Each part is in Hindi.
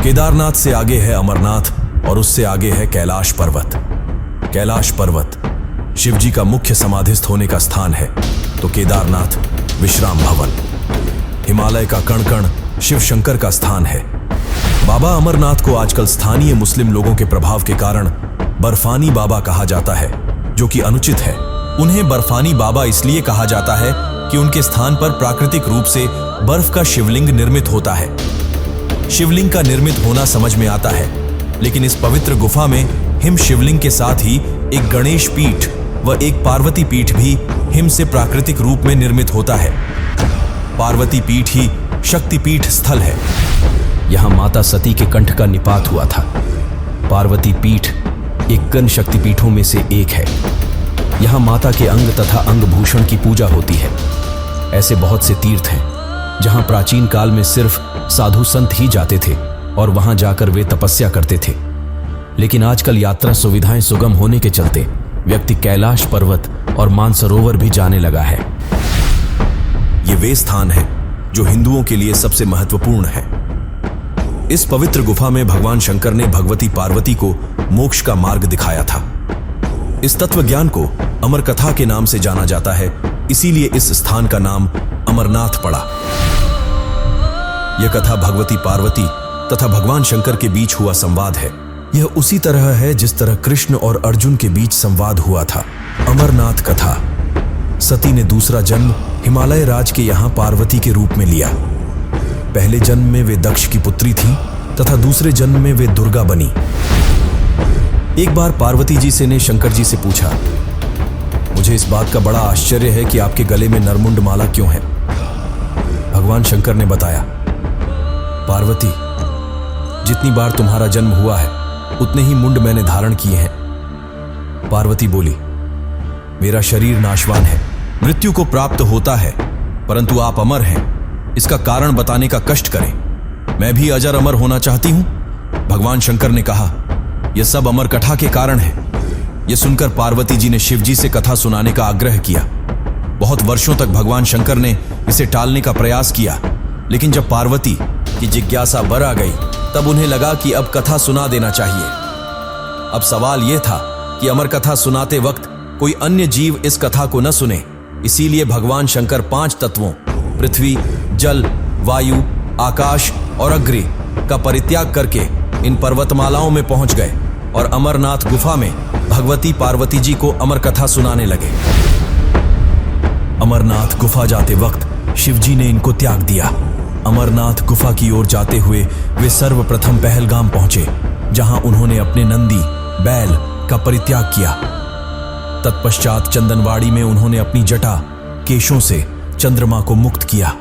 केदारनाथ से आगे है अमरनाथ और उससे आगे है कैलाश पर्वत। कैलाश पर्वत शिवजी का मुख्य समाधिस्थ होने का स्थान है, तो केदारनाथ विश्राम भवन। हिमालय का कण कण शिव शंकर का स्थान है। बाबा अमरनाथ को आजकल स्थानीय मुस्लिम लोगों के प्रभाव के कारण बर्फानी बाबा कहा जाता है, जो कि अनुचित है। उन्हें बर्फानी बाबा इसलिए कहा जाता है कि उनके स्थान पर प्राकृतिक रूप से बर्फ का शिवलिंग निर्मित होता है। शिवलिंग का निर्मित होना समझ में आता है, लेकिन इस पवित्र गुफा में हिम शिवलिंग के साथ ही एक गणेश पीठ व एक पार्वती पीठ भी हिम से प्राकृतिक रूप में निर्मित होता है। पार्वती पीठ ही शक्तिपीठ स्थल है। यहाँ माता सती के कंठ का निपात हुआ था। पार्वती पीठ 51 शक्तिपीठों में से एक है। यहाँ माता के अंग तथा अंग भूषण की पूजा होती है। ऐसे बहुत से तीर्थ हैं जहाँ प्राचीन काल में सिर्फ साधु संत ही जाते थे और वहां जाकर वे तपस्या करते थे, लेकिन आजकल यात्रा सुविधाएं सुगम होने के चलते व्यक्ति कैलाश पर्वत और मानसरोवर भी जाने लगा है। ये वे स्थान है जो हिंदुओं के लिए सबसे महत्वपूर्ण है। इस पवित्र गुफा में भगवान शंकर ने भगवती पार्वती को मोक्ष का मार्ग दिखाया था। इस तत्व ज्ञान को अमर कथा के नाम से जाना जाता है, इसीलिए इस स्थान का नाम अमरनाथ पड़ा। यह कथा भगवती पार्वती तथा भगवान शंकर के बीच हुआ संवाद है। यह उसी तरह है जिस तरह कृष्ण और अर्जुन के बीच संवाद हुआ था। अमरनाथ कथा। सती ने दूसरा जन्म हिमालय राज के यहाँ पार्वती के रूप में लिया। पहले जन्म में वे दक्ष की पुत्री थी तथा दूसरे जन्म में वे दुर्गा बनी। एक बार पार्वती जी से ने शंकर जी से पूछा, मुझे इस बात का बड़ा आश्चर्य है कि आपके गले में नरमुंड माला क्यों है। भगवान शंकर ने बताया, पार्वती, जितनी बार तुम्हारा जन्म हुआ है उतने ही मुंड मैंने धारण किए हैं। पार्वती बोली, मेरा शरीर नाशवान है, मृत्यु को प्राप्त होता है, परंतु आप अमर हैं, इसका कारण बताने का कष्ट करें। मैं भी अजर अमर होना चाहती हूं। भगवान शंकर ने कहा, यह सब अमर कथा के कारण है। यह सुनकर पार्वती जी ने शिवजी से कथा सुनाने का आग्रह किया। बहुत वर्षों तक भगवान शंकर ने इसे टालने का प्रयास किया, लेकिन जब पार्वती की जिज्ञासा बढ़ गई तब उन्हें लगा कि अब कथा सुना देना चाहिए। अब सवाल यह था कि अमर कथा सुनाते वक्त कोई अन्य जीव इस कथा को न सुने, इसीलिए भगवान शंकर 5 तत्वों पृथ्वी, जल, वायु, आकाश और अग्नि का परित्याग करके इन पर्वतमालाओं में पहुंच गए और अमरनाथ गुफा में भगवती पार्वती जी को अमर कथा सुनाने लगे। अमरनाथ गुफा जाते वक्त शिवजी ने इनको त्याग दिया। अमरनाथ गुफा की ओर जाते हुए वे सर्वप्रथम पहलगाम पहुंचे, जहां उन्होंने अपने नंदी बैल का परित्याग किया। तत्पश्चात चंदनवाड़ी में उन्होंने अपनी जटा केशों से चंद्रमा को मुक्त किया।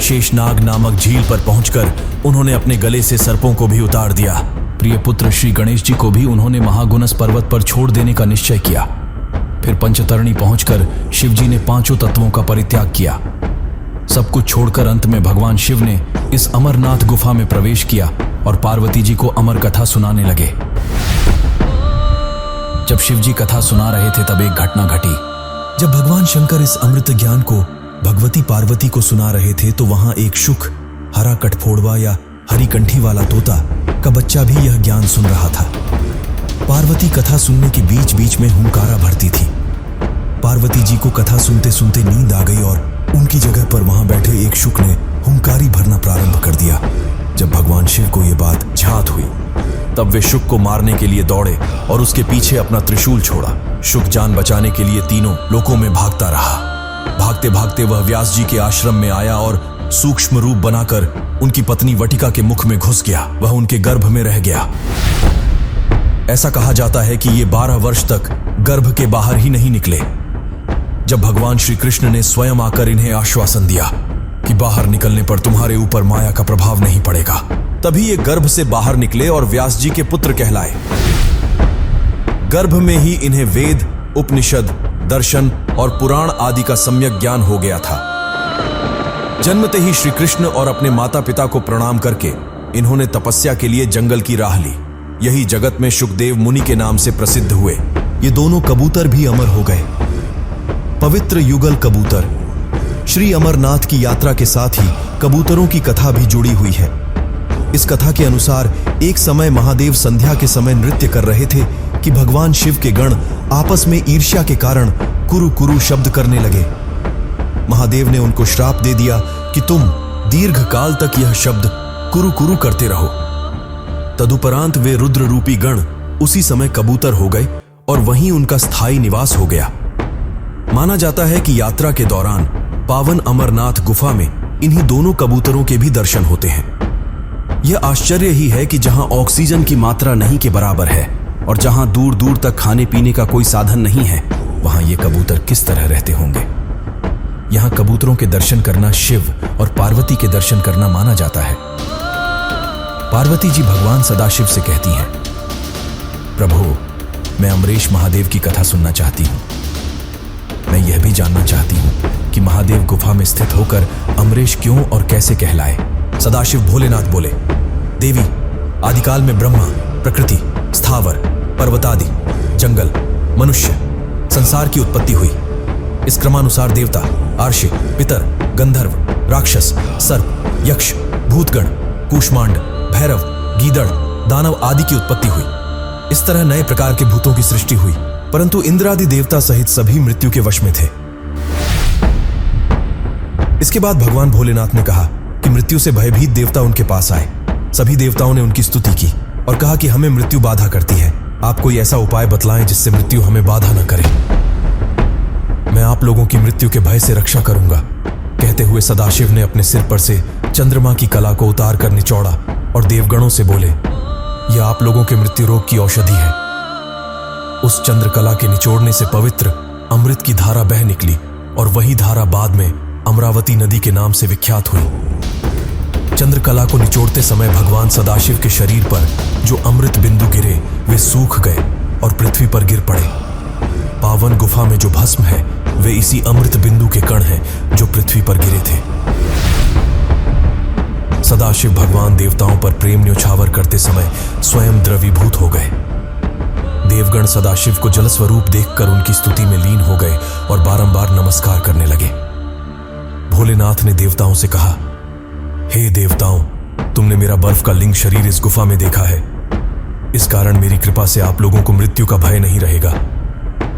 शेषनाग नामक झील पर पहुंचकर उन्होंने अपने गले से सर्पों को भी उतार दिया। प्रिय पुत्र श्री गणेश जी को भी उन्होंने महागुनस पर्वत पर छोड़ देने का निश्चय किया। फिर पंचतरणी पहुंचकर शिवजी ने 5 तत्वों का परित्याग किया। सब कुछ छोड़कर अंत में भगवान शिव ने इस अमरनाथ गुफा में प्रवेश किया और पार्वती जी को अमर कथा सुनाने लगे। जब शिवजी कथा सुना रहे थे तब एक घटना घटी। जब भगवान शंकर इस अमृत ज्ञान को भगवती पार्वती को सुना रहे थे तो वहां एक शुक, हरा कठफोड़वा या हरी कंठी वाला तोता का बच्चा भी यह ज्ञान सुन रहा था। पार्वती कथा सुनने के बीच बीच में हुंकारा भरती थी। पार्वती जी को कथा सुनते सुनते नींद आ गई और उनकी जगह पर वहां बैठे एक शुक ने हुंकारी भरना प्रारंभ कर दिया। जब भगवान शिव को यह बात झात हुई तब वे शुक को मारने के लिए दौड़े और उसके पीछे अपना त्रिशूल छोड़ा। शुक जान बचाने के लिए तीनों लोकों में भागता रहा। भागते भागते वह व्यास जी के आश्रम में आया और सूक्ष्म रूप बनाकर उनकी पत्नी वटिका के मुख में घुस गया। वह उनके गर्भ में रह गया। ऐसा कहा जाता है कि ये 12 वर्ष तक गर्भ के बाहर ही नहीं निकले। जब भगवान श्री कृष्ण ने स्वयं आकर इन्हें आश्वासन दिया कि बाहर निकलने पर तुम्हारे ऊपर माया का प्रभाव नहीं पड़ेगा, तभी ये गर्भ से बाहर निकले और व्यास जी के पुत्र कहलाए। गर्भ में ही इन्हें वेद, उपनिषद, दर्शन और पुराण आदि का सम्यक ज्ञान हो गया था। जन्मते ही श्री कृष्ण और अपने माता पिता को प्रणाम करके इन्होंने तपस्या के लिए जंगल की राह ली। यही जगत में शुकदेव मुनि के नाम से प्रसिद्ध हुए। ये दोनों कबूतर भी अमर हो गए। पवित्र युगल कबूतर। श्री अमरनाथ की यात्रा के साथ ही कबूतरों की कथा भी जुड़ी हुई है। इस कथा के अनुसार एक समय महादेव संध्या के समय नृत्य कर रहे थे कि भगवान शिव के गण आपस में ईर्ष्या के कारण कुरु कुरु शब्द करने लगे। महादेव ने उनको श्राप दे दिया कि तुम दीर्घ काल तक यह शब्द कुरु कुरु करते रहो। तदुपरांत वे रुद्र रूपी गण उसी समय कबूतर हो गए और वहीं उनका स्थायी निवास हो गया। माना जाता है कि यात्रा के दौरान पावन अमरनाथ गुफा में इन्हीं दोनों कबूतरों के भी दर्शन होते हैं। यह आश्चर्य ही है कि जहां ऑक्सीजन की मात्रा नहीं के बराबर है और जहां दूर दूर तक खाने पीने का कोई साधन नहीं है, वहां ये कबूतर किस तरह रहते होंगे। यहां कबूतरों के दर्शन करना शिव और पार्वती के दर्शन करना माना जाता है। पार्वती जी भगवान सदाशिव से कहती हैं, प्रभु, मैं अमरेश महादेव की कथा सुनना चाहती हूं। मैं यह भी जानना चाहती हूं कि महादेव गुफा में स्थित होकर अमरेश क्यों और कैसे कहलाए। सदाशिव भोलेनाथ बोले, देवी, आदिकाल में ब्रह्मा, प्रकृति, स्थावर, पर्वतादि, जंगल, मनुष्य, संसार की उत्पत्ति हुई। इस क्रमानुसार देवता, आर्षि, पितर, गंधर्व, राक्षस, सर्प, यक्ष, भूतगण, कूष्मांड, भैरव, गीदड़, दानव आदि की उत्पत्ति हुई। इस तरह नए प्रकार के भूतों की सृष्टि हुई, परंतु इंद्रादि देवता सहित सभी मृत्यु के वश में थे। इसके बाद भगवान भोलेनाथ ने कहा कि मृत्यु से भयभीत देवता उनके पास आए। सभी देवताओं ने उनकी स्तुति की और कहा कि हमें मृत्यु बाधा करती है, आप कोई ऐसा उपाय बतलाएं जिससे मृत्यु हमें बाधा न करे। मैं आप लोगों की मृत्यु के भय से रक्षा करूंगा। कहते हुए सदाशिव ने अपने सिर पर से चंद्रमा की कला को उतार कर निचोड़ा और देवगणों से बोले, यह आप लोगों के मृत्यु रोग की औषधि है। उस चंद्रकला के निचोड़ने से पवित्र अमृत की धारा बह निकली और वही धारा बाद में अमरावती नदी के नाम से विख्यात हुई। चंद्रकला को निचोड़ते समय भगवान सदाशिव के शरीर पर जो अमृत बिंदु गिरे वे सूख गए और पृथ्वी पर गिर पड़े। पावन गुफा में जो भस्म है वे इसी अमृत बिंदु के कण हैं जो पृथ्वी पर गिरे थे। सदाशिव भगवान देवताओं पर प्रेम न्योछावर करते समय स्वयं द्रवीभूत हो गए। देवगण सदाशिव को जलस्वरूप देखकर उनकी स्तुति में लीन हो गए और बारंबार नमस्कार करने लगे। भोलेनाथ ने देवताओं से कहा, हे देवताओं, तुमने मेरा बर्फ का लिंग शरीर इस गुफा में देखा है। इस कारण मेरी कृपा से आप लोगों को मृत्यु का भय नहीं रहेगा।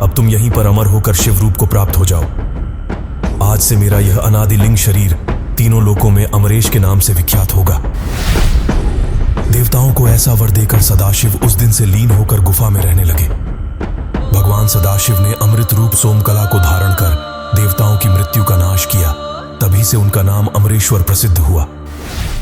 अब तुम यहीं पर अमर होकर शिव रूप को प्राप्त हो जाओ। आज से मेरा यह अनादि लिंग शरीर तीनों लोकों में अमरेश के नाम से विख्यात होगा। देवताओं को ऐसा वर देकर सदाशिव उस दिन से लीन होकर गुफा में रहने लगे। भगवान सदाशिव ने अमृत रूप सोमकला को धारण कर देवताओं की मृत्यु का नाश किया। तभी से उनका नाम अमरेश्वर प्रसिद्ध हुआ।